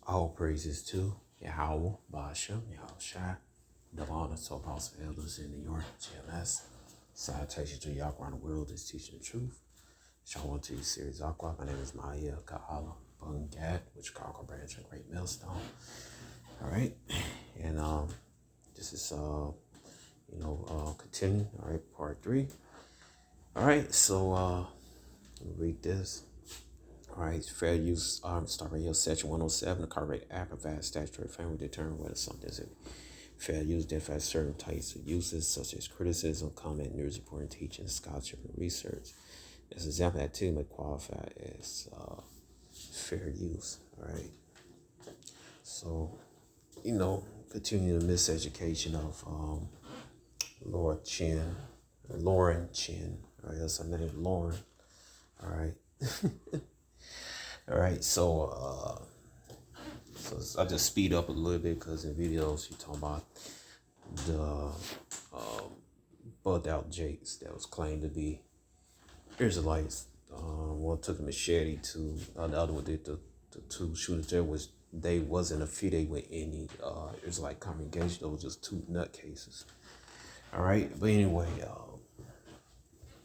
All praises to Yahweh, Ba'ashem, Yahushua, the honor to apostle elders in New York, GMS. Salutation to Yahweh around the world is teaching the truth. Shalom to you, series Aqua. My name is Maya Kahala Bungat, which Conquer Branch and Great Millstone. All right, and this is continue. All right, part 3. All right, so read this. All right, fair use, start right here, section 107, the correct act of vast statutory framework determine whether something is fair use, identifies certain types of uses, such as criticism, comment, news reporting, teaching, scholarship, and research. As an example, activity may qualify as fair use. All right, so, continue the miseducation of Lauren Chen. All right, that's her name, Lauren. All right. All right, so I just speed up a little bit because in videos you talking about the bugged out Jakes that was claimed to be Israelites. One took a machete to the other one did the two shooters there was they wasn't affiliated with any Israelite congregation. Those were just two nutcases. All right, but anyway,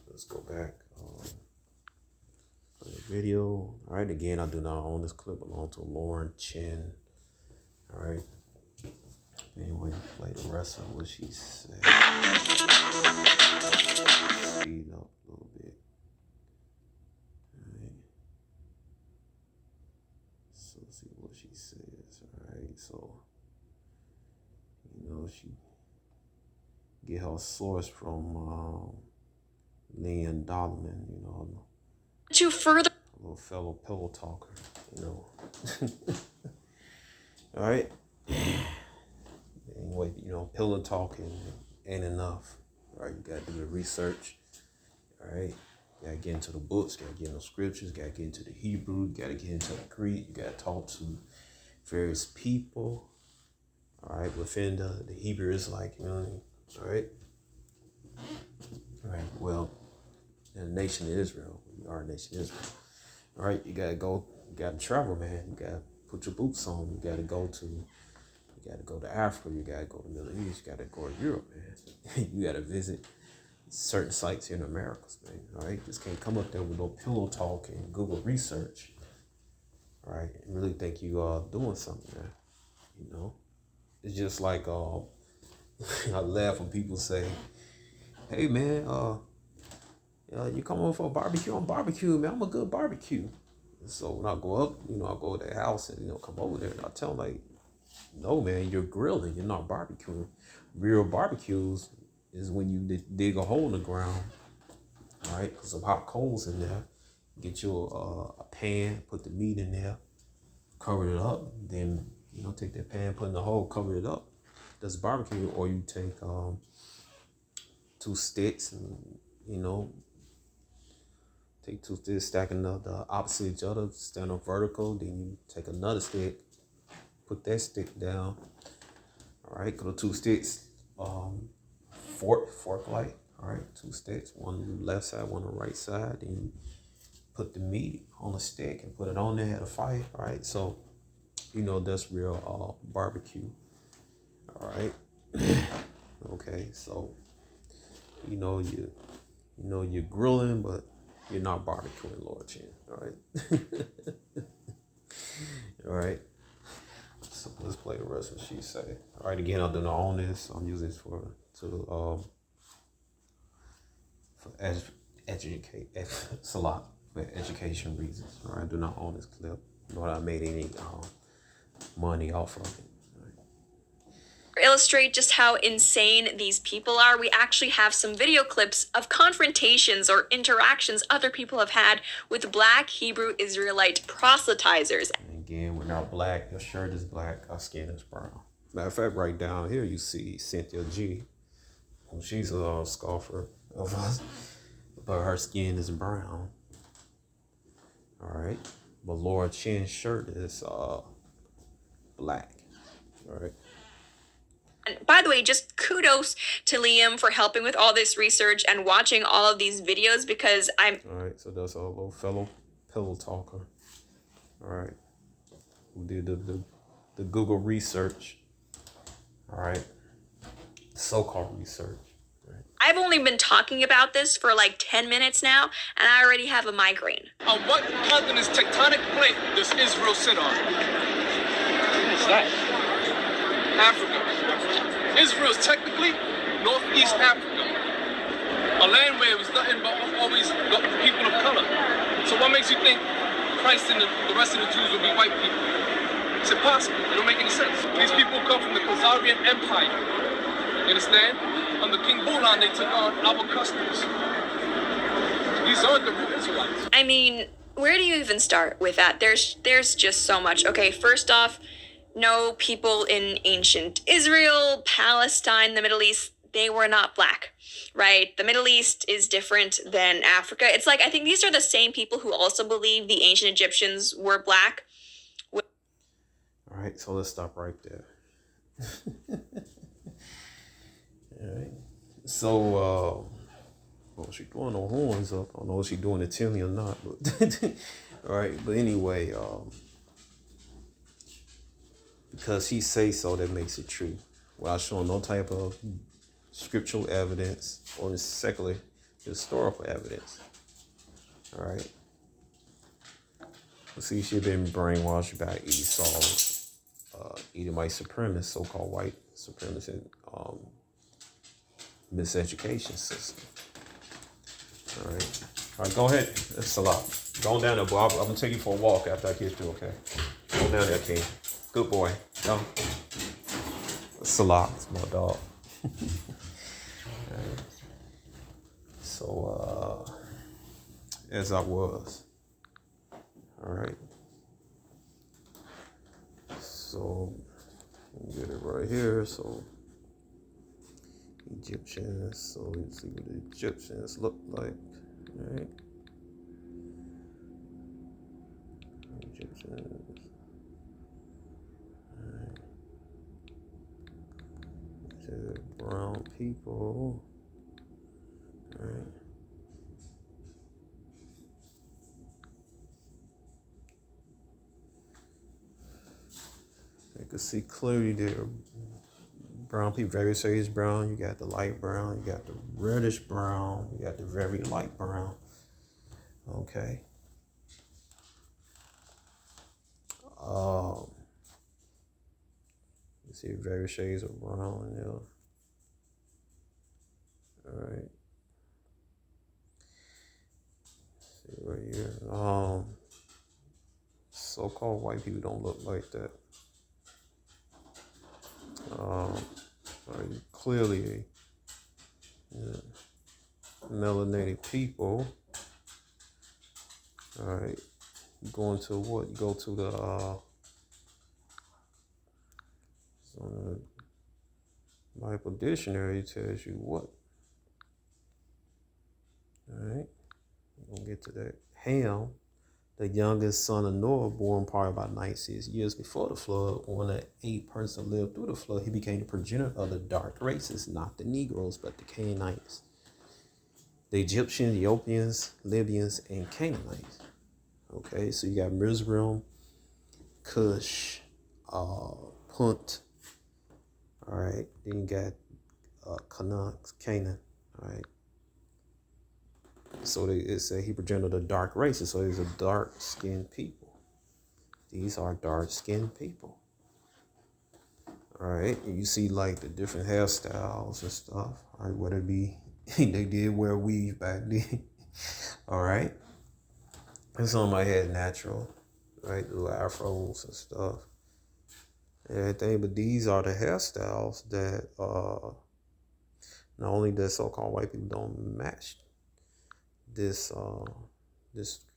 let's go back. Video. All right, again, I do not own this clip. Belong to Lauren Chen. All right. Anyway, play the rest of what she said. Speed up a little bit. All right. So let's see what she says. All right. So, she get her source from Leon Dolman, To further a little fellow pillow talker, All right. Anyway, pillow talking ain't enough. All right, you gotta do the research. All right, you gotta get into the books, gotta get into the scriptures, gotta get into the Hebrew, you gotta get into the Greek, you gotta talk to various people. All right, within the Hebrew Israelite community. All right. All right. Well, in the nation of Israel, we are a nation of Israel. All right, you gotta go. You gotta travel, man. You gotta put your boots on. You gotta go to Africa. You gotta go to the Middle East. You gotta go to Europe, man. You gotta visit certain sites here in America, man. All right, just can't come up there with no pillow talk and Google research. All right, and really think you are doing something, man. It's just like I laugh when people say, "Hey, man, you come over for a barbecue on barbecue, man. I'm a good barbecue." So when I go up, I go to their house and, come over there and I tell them, like, no, man, you're grilling. You're not barbecuing. Real barbecues is when you dig a hole in the ground, all right? Put some hot coals in there. Get you a pan, put the meat in there, cover it up. Then, take that pan, put in the hole, cover it up. That's barbecue. Or you take 2 sticks and, take 2 sticks, stacking the opposite each other, stand up vertical. Then you take another stick, put that stick down. All right, go to 2 sticks, fork light. All right, 2 sticks, one on the left side, one on the right side. Then you put the meat on a stick and put it on there at a fire. All right, so that's real barbecue. All right, okay, so you're grilling, but you're not barbecuing, Lord Chen. All right. All right. So let's play the rest of what she say. All right. Again, I do not own this. I'm using this for educate. It's a lot for education reasons. All right. I do not own this clip, nor I made any money off of it. illustrate just how insane these people are, we actually have some video clips of confrontations or interactions other people have had with Black Hebrew Israelite proselytizers. And again, we're not black. Your shirt is black. Our skin is brown. Matter of fact, right down here, you see Cynthia G. She's a scoffer of us, but her skin is brown. All right. But Laura Chen's shirt is black. All right. And by the way, just kudos to Liam for helping with all this research and watching all of these videos because All right, so that's a little fellow pillow talker. All right. Who did the Google research. All right, so-called research. I've only been talking about this for like 10 minutes now, and I already have a migraine. On what continent's tectonic plate does Israel sit on? What's that? Africa. Israel's technically Northeast Africa, a land where it was nothing but always people of color. So what makes you think Christ and the rest of the Jews will be white people? It's impossible. It don't make any sense. These people come from the Khazarian Empire. You understand? Under King Bulan, they took on our customs. These aren't the real Israelites. I mean, where do you even start with that? There's just so much. Okay, first off, no people in ancient Israel, Palestine, the Middle East, they were not black, right? The Middle East is different than Africa. It's like, I think these are the same people who also believe the ancient Egyptians were black. All right, so let's stop right there. All right. So, she throwing no horns up. I don't know if she's doing it to me or not, but all right. But anyway, because he say so, that makes it true. Without showing no type of scriptural evidence or secular historical evidence. All right. See, she's been brainwashed by Esau's Edomite supremacist, so-called white supremacist miseducation system. All right, go ahead. That's a lot. Go down there, boy. I'm gonna take you for a walk after I get through. Okay, go down there, King. Good boy. Go. That's a lot. It's my dog. Right. So, as I was. All right. So, get it right here. So, Egyptians. So, let's see what the Egyptians look like. All right. Egyptians. All right. The brown people. All right. You can see clearly there brown people, very serious brown. You got the light brown, you got the reddish brown, you got the very light brown. Okay. You see various shades of brown in there. All right. See right here. So-called white people don't look like that. Clearly melanated people. All right, going to what? You go to the Bible dictionary tells you what. All right, we're gonna get to that. Ham, the youngest son of Noah, born probably about 96 years before the flood, one of 8 persons lived through the flood, he became the progenitor of the dark races, not the Negroes, but the Canaanites. The Egyptians, Ethiopians, Libyans, and Canaanites. Okay, so you got Mizraim, Cush, Punt. All right, then you got Canaan. All right. So it's a he progenitor of the dark races. So these are dark-skinned people. These are dark-skinned people. All right, and you see like the different hairstyles and stuff. All right, whether it be they did wear weave back then. All right, and some of my head natural, right, little afros and stuff, and everything. But these are the hairstyles that not only that so-called white people don't match this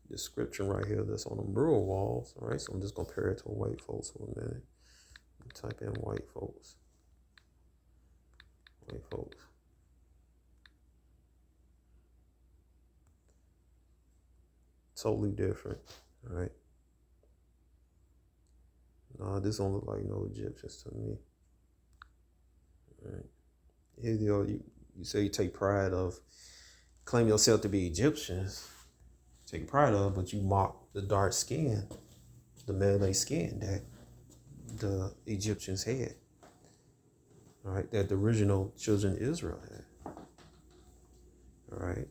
description right here that's on the mural walls. All right, so I'm just gonna compare it to white folks for a minute. Type in white folks. White folks. Totally different. All right. No, this don't look like no Egyptians to me. All right. Here you say you take pride of, claim yourself to be Egyptians, take pride of, but you mock the dark skin, the melanite skin that the Egyptians had. All right, that the original children of Israel had. All right,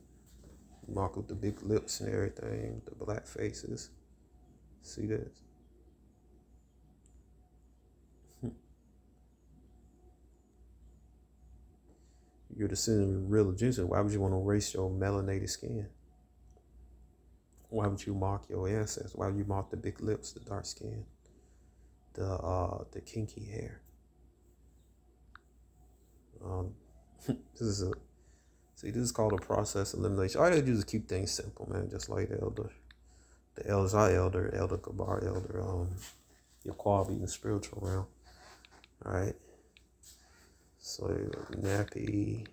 mark with the big lips and everything, the black faces. See this? You're descendant of real Egyptian. Why would you want to erase your melanated skin? Why would you mark your ancestors? Why would you mark the big lips, the dark skin, the kinky hair? This is called a process elimination. All you gotta do is keep things simple, man. Just like the elders, our Elder Gabar, Elder your quality in the spiritual realm. All right. So nappy.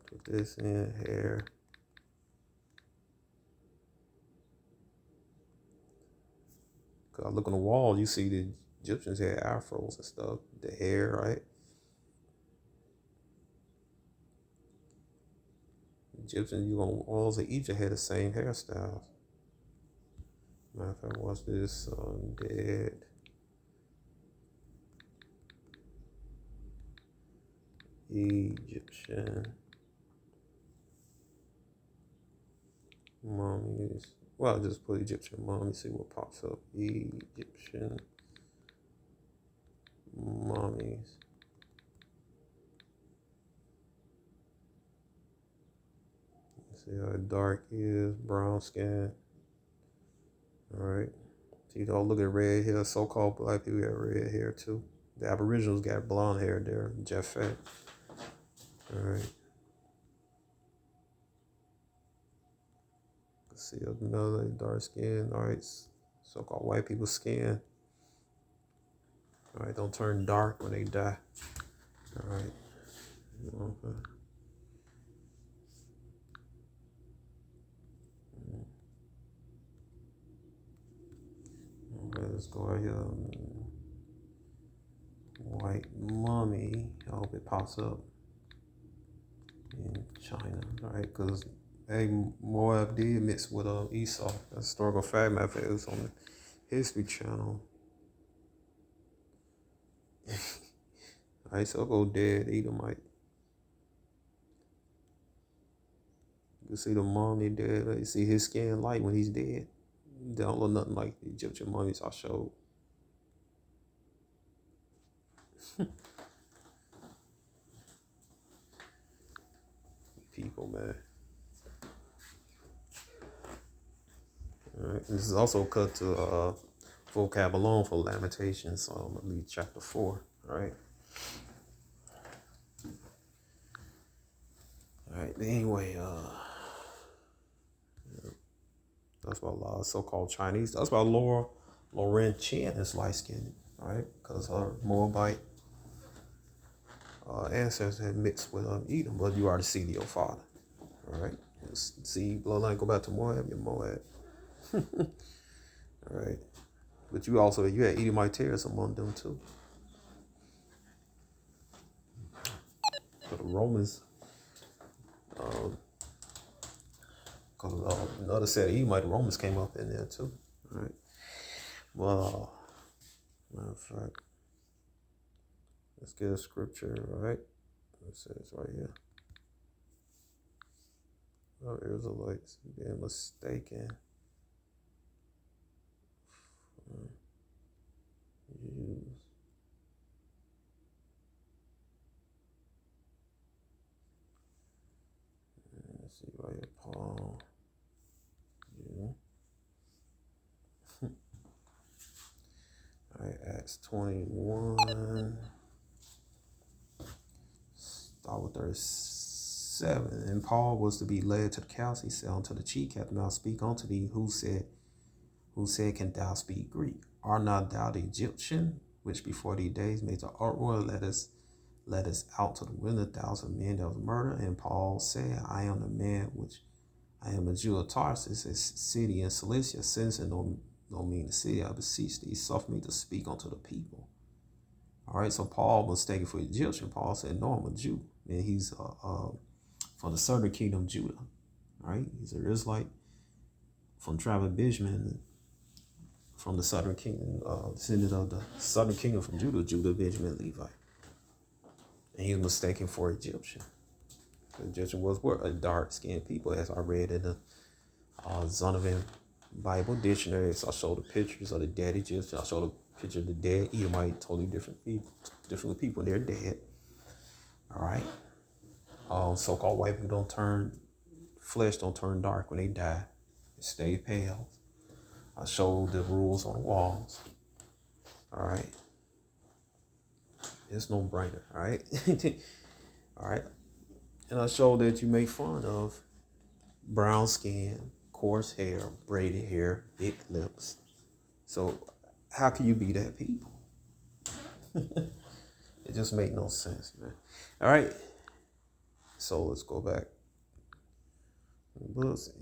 Put this in hair. Cause I look on the wall, you see the Egyptians had afros and stuff. The hair, right? Egyptians, you on walls of Egypt had the same hairstyles. Matter of fact, watch this dead Egyptian mummies. Well, I'll just put Egyptian mummies, see what pops up. Egyptian mummies. See how dark he is, brown skin. Alright. See, don't look at red hair. So-called black people got red hair too. The Aboriginals got blonde hair there. Japhet. Alright. See another dark skin. Alright. So-called white people's skin. Alright, don't turn dark when they die. Alright. Okay. Okay, let's go right here. White mummy. I hope it pops up in China, right? Because Moab did mix with Esau. That's historical fact. Matter of fact, it was on the History Channel. Alright, so go dead Edomite. You see the mummy dead. You see his skin light when he's dead. They don't look nothing like the Egyptian mummies I showed. People, man. Alright, this is also cut to vocab alone for Lamentations, so I'm gonna leave chapter 4. Alright. Alright, but anyway, that's about a lot of so-called Chinese. That's about Lauren Chen is light-skinned, right? Because her Moabite ancestors had mixed with Edom, but you already see your father, all right? See, bloodline go back to Moab, you're Moab. All right. But you had Edomite terrorists among them too. For the Romans, because another set of Edomite Romans came up in there too. All right. Well, matter of fact, let's get a scripture, right? It says right here. Oh, Israelites being mistaken. Jews. Let's see right here, Paul. Yeah. All right, Acts 21. Start with 37. And Paul was to be led to the council. He said unto the chief captain, I'll speak unto thee. Who said, can thou speak Greek? Art not thou the Egyptian, which before these days made the uproar, let us out to the wind 1,000 men that was murdered? And Paul said, I am the man which I am a Jew of Tarsus, a city in Cilicia. Citizen don't mean the city. I beseech thee, suffer me to speak unto the people. All right, so Paul was taken for Egyptian. Paul said, no, I'm a Jew. And he's from the southern kingdom of Judah. All right, he's an Israelite from tribe of Benjamin, from the southern kingdom, descendant of the southern kingdom from Judah, Benjamin, Levi. And he was mistaken for Egyptian. The Egyptian were a dark-skinned people, as I read in the Zonovan Bible dictionary. So I showed the pictures of the dead Egyptian. I showed a picture of the dead Edomite, totally different people, and they're dead. All right. So-called white people flesh don't turn dark when they die. It stay pale. I showed the rules on the walls. All right. It's no brainer. All right. All right. And I showed that you make fun of brown skin, coarse hair, braided hair, big lips. So how can you be that people? It just make no sense, man. All right. So let's go back.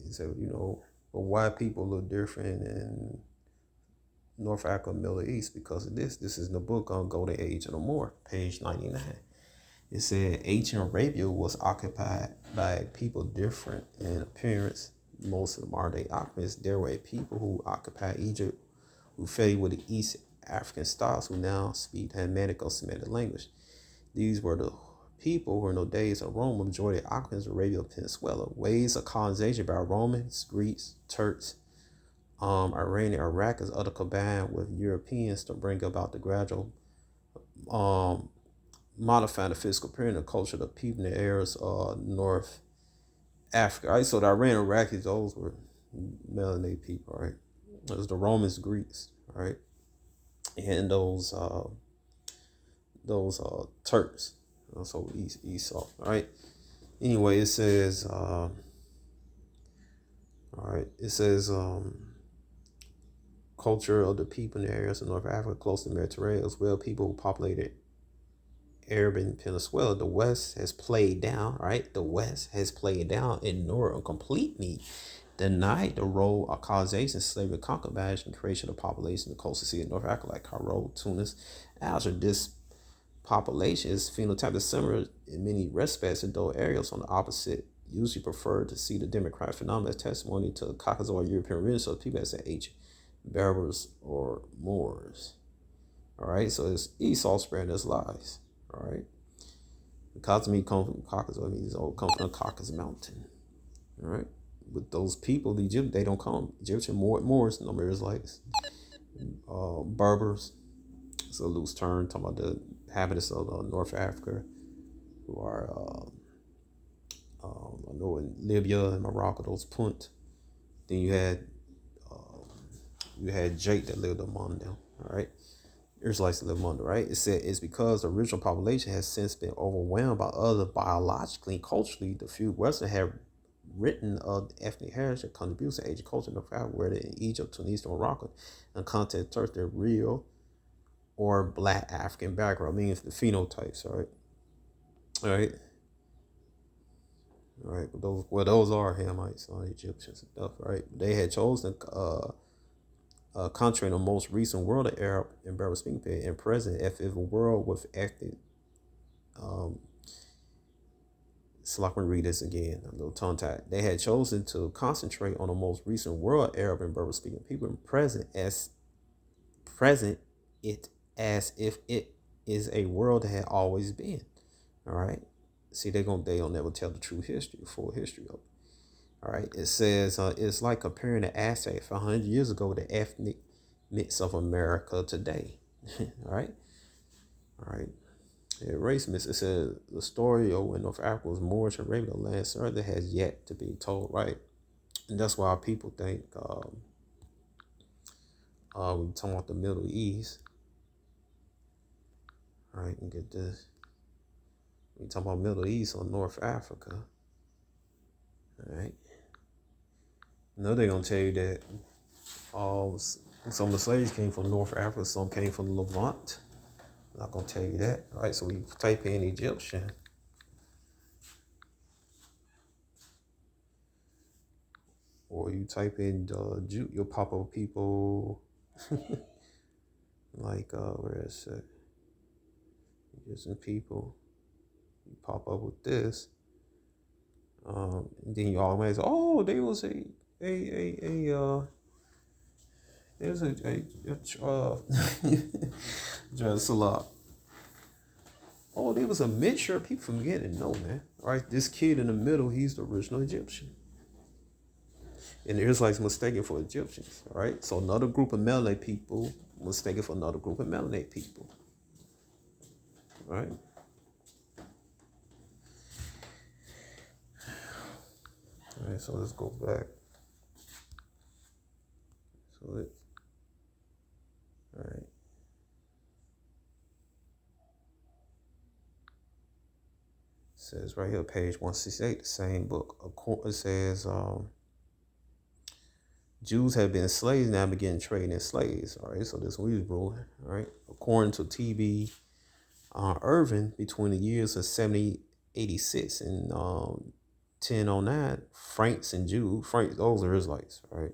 He said, but white people look different in North Africa, Middle East because of this. This is in the book on Golden Age and More, page 99. It said ancient Arabia was occupied by people different in appearance. Most of the modern day occupants, there were people who occupied Egypt who fed with the East African styles who now speak Hamitic or Semitic language. These were the people who in the days of Rome, the majority of occupants of Arabia Peninsula. Ways of colonization by Romans, Greeks, Turks, Iranian, Iraqis, other combined with Europeans to bring about the gradual modifying the physical appearance and culture of the people in the areas of North Africa. Right? So the Iranian, Iraqis, those were melanated people, right? It was the Romans, Greeks, right? And those Turks, also Esau, right? Anyway, it says, all right, it says, culture of the people in the areas of North Africa close to the Mediterranean as well, people who populated Arab and Peninsula. The West has played down, right? The West has played down, ignored, and completely denied the role of colonization, slavery, concubinage, and creation of population in the coastal sea of North Africa, like Cairo, Tunis, Alger. This population is phenotypically similar in many respects to those areas. On the opposite, usually prefer to see the democratic phenomenon as testimony to the Caucasoid European region, so people as ancient Berbers or Moors. All right, so it's Esau spreading his lies. All right, the Cosmic come from Caucasus. I mean, these all come from the Caucasus Mountain. All right, but those people, the Egypt, they don't come. Egyptian Moors, number is like Berbers. It's a loose term talking about the inhabitants of North Africa, who are I know in Libya and Morocco, those Punt. Then you had Jake that lived among them. All right. Israelites that live among them, right? It said it's because the original population has since been overwhelmed by other biologically and culturally. The few Western have written of ethnic heritage and contributes to Asian culture in the fact whether in Egypt, Tunisia, Morocco, and content Turks, they're real or black African background, meaning the phenotypes, all right? All right. All right. Those are Hamites, Egyptians and stuff, right? They had chosen country in the most recent world of Arab and Berber speaking period and present if a world with ethnic so let me read this again, a little tongue tied. They had chosen to concentrate on the most recent world Arab and Berber speaking people and present it as if it is a world that had always been. All right. See, they'll never tell the true history, the full history of it. All right, it says it's like comparing the Aztec 500 years ago with the ethnic mix of America today. All right, all right. Yeah, race mix. It says the story of when North Africa was Moorish and Arabian land that has yet to be told. Right, and that's why people think we talking about the Middle East. All right, and get this. We talking about Middle East or North Africa. All right. No, they're gonna tell you that some of the slaves came from North Africa, some came from the Levant. I'm not gonna tell you that. All right, so we type in Egyptian, or you type in Jew, you'll pop up people like where is it? Egyptian people. You pop up with this, and then you automatically say, oh, they There's just a lot. Oh, there was a mixture of people from getting no man. All right, this kid in the middle, he's the original Egyptian. And the Israelites mistaken for Egyptians. All right, so another group of melanated people mistaken for another group of melanated people. All right. All right, so let's go back. So it, all right. It says right here, page 168, the same book. It says Jews have been slaves, now begin trading in slaves. All right, so this we was ruling. All right, according to T.B. Irvin, between the years of 7086 and 1009, Franks and Jews, those are Israelites, right?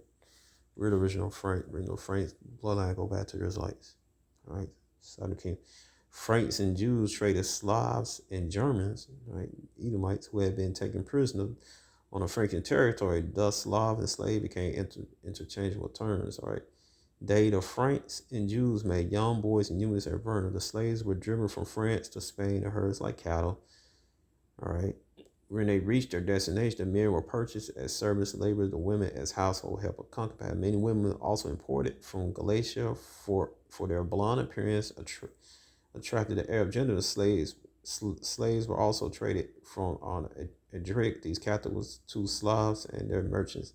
We're the original Franks bloodline go back to the Israelites, right? Southern Kingdom. Franks and Jews traded Slavs and Germans, right? Edomites who had been taken prisoner on a Frankish territory. Thus, Slav and slave became interchangeable terms, all right? They, the Franks and Jews, made young boys and youths at burner. The slaves were driven from France to Spain in herds like cattle. All right. When they reached their destination, the men were purchased as servants, laborers, the women as household help or concubines. Many women also imported from Galatia for their blonde appearance attracted the Arab gender. The slaves were also traded from on Adric. These captives to Slavs and their merchants.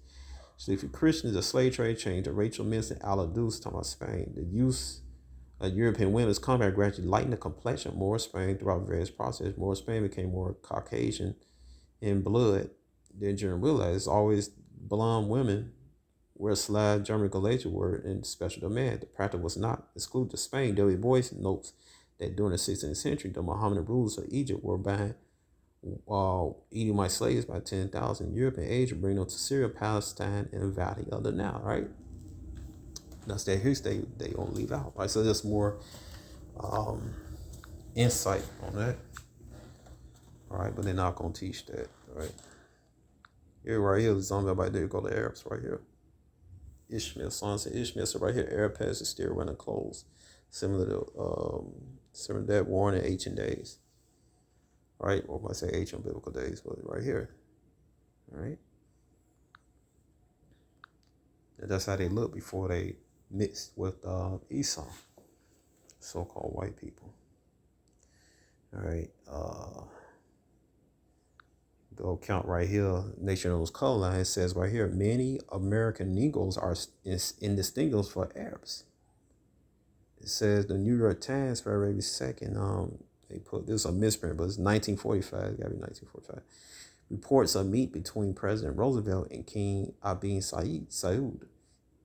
So if you're Christians, the slave trade changed. Rachel Minson, Aladus, talking about Spain. The use of European women's combat gradually lightened the complexion of Moor Spain throughout various processes. Moor Spain became more Caucasian in blood. Then German realized always blonde women were Slav, German, Galatia were in special demand. The practice was not excluded to Spain. W. Boyce notes that during the 16th century, the Mohammedan rulers of Egypt were buying Edomite slaves by 10,000. Europe and Asia, bring them to Syria, Palestine, and the Valley of the Nile, right? That's their history they don't leave out, right? So there's more insight on that, all right? But they're not going to teach that, right? Here, right here, the zombie about there, go the Arabs right here. Ishmael, sons of Ishmael, so right here, Arab peasants still running clothes, similar to that worn in ancient days. Right, or I might say ancient biblical days, but right here, all right? And that's how they look before they mixed with Esau, so-called white people. All right, go count right here, Nation of those color line. It says right here, many American Negroes are indistinguishable for Arabs. It says the New York Times, February 2nd, they put this a misprint, but it's 1945. It gotta be 1945. Reports of meet between President Roosevelt and King Abin Saud.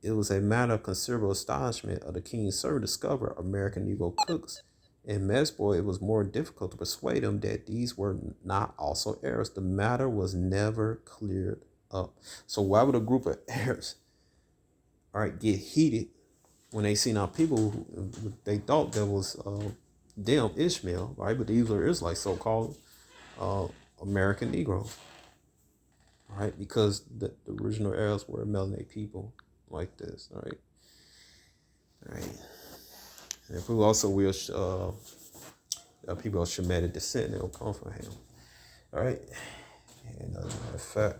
It was a matter of considerable astonishment of the king's servant discovered American Negro cooks. In Mesbro, it was more difficult to persuade them that these were not also Arabs. The matter was never cleared up. So why would a group of Arabs, all right, get heated when they seen our people who they thought that was them, Ishmael, right? But these were Israelites, so-called American Negroes, right? Because the original Arabs were melanated people like this, all right? All right. And if we also will, people of Shemitic descent, they'll come from him, all right? And as a matter of fact,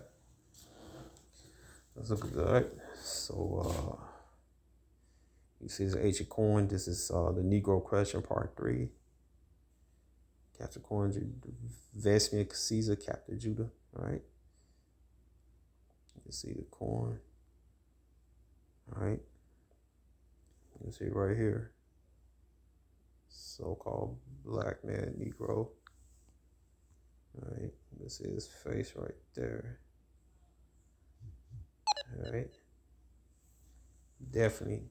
let's look at that, all right? So, you see this ancient coin. This is the Negro question, part 3. Captain Coin, Vespasian, Caesar, Captain Judah. All right. You can see the coin. All right. You can see right here. So-called black man, Negro. All right. You can see his face right there. All right. Definitely.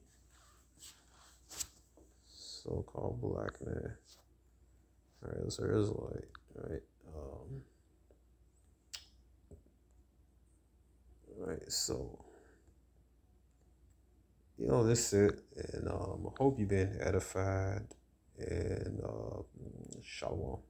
So-called black man. All right, so there's like, all right, so, this is it, and I hope you've been edified, and shalom.